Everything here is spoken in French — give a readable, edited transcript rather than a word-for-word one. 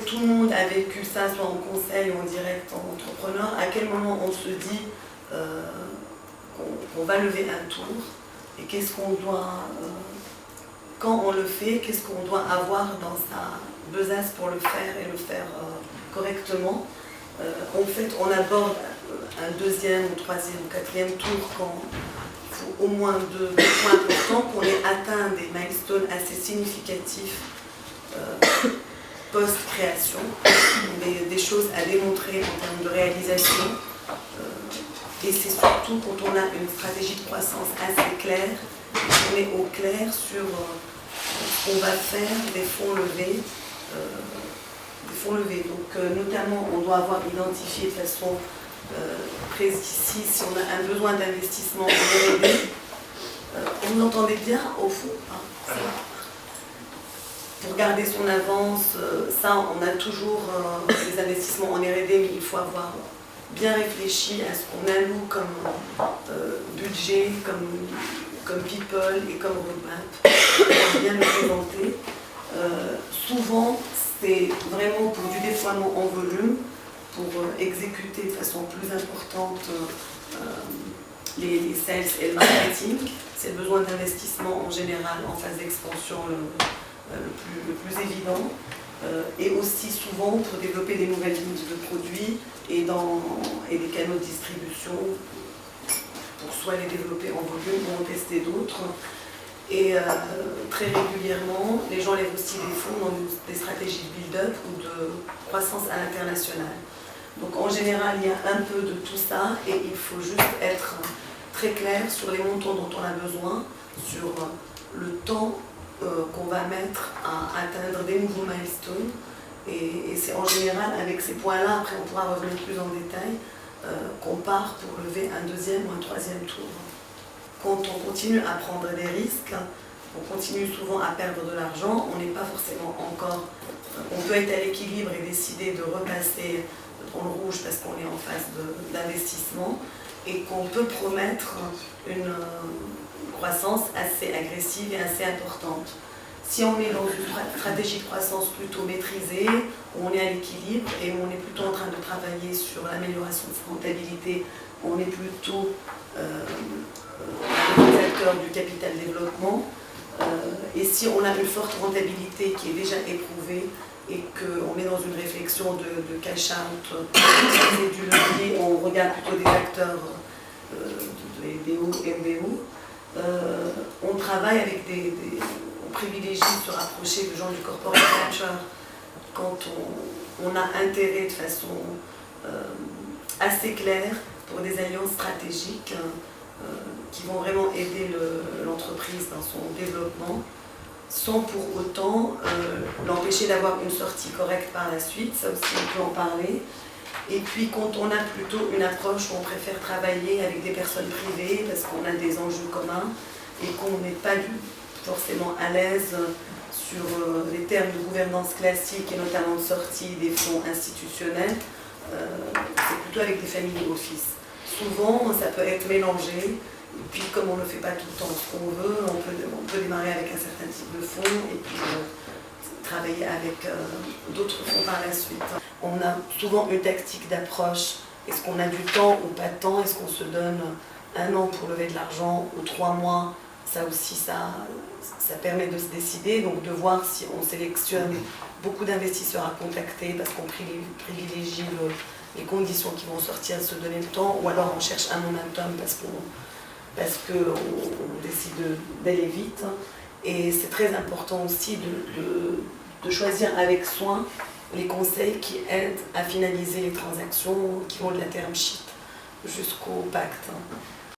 tout le monde a vécu ça, soit en conseil ou en direct en entrepreneur, à quel moment on se dit qu'on va lever un tour et qu'est-ce qu'on doit, quand on le fait, qu'est-ce qu'on doit avoir dans sa besace pour le faire et le faire correctement. En fait, on aborde un deuxième, ou troisième, ou quatrième tour quand il faut au moins deux points importants qu'on ait atteint des milestones assez significatifs post-création, des choses à démontrer en termes de réalisation. Et c'est surtout quand on a une stratégie de croissance assez claire, on est au clair sur ce qu'on va faire des fonds levés. Donc notamment, on doit avoir identifié de façon précise si on a un besoin d'investissement en R&D. Vous m'entendez bien au fond, hein, pour garder son avance, ça on a toujours des investissements en R&D, mais il faut avoir bien réfléchi à ce qu'on alloue comme budget, comme people et comme roadmap, pour bien le présenter. Souvent, c'est vraiment pour du déploiement en volume, pour exécuter de façon plus importante les sales et le marketing. C'est le besoin d'investissement en général en phase d'expansion le plus évident. Et aussi souvent pour développer des nouvelles lignes de produits et des canaux de distribution pour soit les développer en volume ou en tester d'autres. Et très régulièrement, les gens lèvent aussi des fonds dans des stratégies de build-up ou de croissance à l'international. Donc en général, il y a un peu de tout ça et il faut juste être très clair sur les montants dont on a besoin, sur le temps qu'on va mettre à atteindre des nouveaux milestones. Et c'est en général avec ces points-là, après on pourra revenir plus en détail, qu'on part pour lever un deuxième ou un troisième tour. Quand on continue à prendre des risques, on continue souvent à perdre de l'argent, on n'est pas forcément encore... On peut être à l'équilibre et décider de repasser dans le rouge parce qu'on est en phase d'investissement et qu'on peut promettre une croissance assez agressive et assez importante. Si on est dans une stratégie de croissance plutôt maîtrisée, où on est à l'équilibre et où on est plutôt en train de travailler sur l'amélioration de sa rentabilité, on est plutôt acteur du capital développement, et si on a une forte rentabilité qui est déjà éprouvée et qu'on est dans une réflexion de cash out, du levier, on regarde plutôt des acteurs de LBO, MBO, on travaille avec on privilégie de se rapprocher de gens du corporate venture quand on a intérêt de façon assez claire pour des alliances stratégiques qui vont vraiment aider l'entreprise dans son développement, sans pour autant l'empêcher d'avoir une sortie correcte par la suite, ça aussi on peut en parler. Et puis quand on a plutôt une approche où on préfère travailler avec des personnes privées parce qu'on a des enjeux communs et qu'on n'est pas forcément à l'aise sur les termes de gouvernance classique et notamment de sortie des fonds institutionnels, c'est plutôt avec des family office. Souvent ça peut être mélangé, et puis comme on ne fait pas tout le temps ce qu'on veut, on peut démarrer avec un certain type de fonds et puis travailler avec d'autres fonds par la suite. On a souvent une tactique d'approche. Est-ce qu'on a du temps ou pas de temps? Est-ce qu'on se donne 1 an pour lever de l'argent ou 3 mois? Ça aussi, ça permet de se décider, donc de voir si on sélectionne beaucoup d'investisseurs à contacter parce qu'on privilégie les conditions qui vont sortir, se donner le temps, ou alors on cherche un momentum parce qu'on décide d'aller vite. Et c'est très important aussi de choisir avec soin les conseils qui aident à finaliser les transactions qui vont de la term sheet jusqu'au pacte.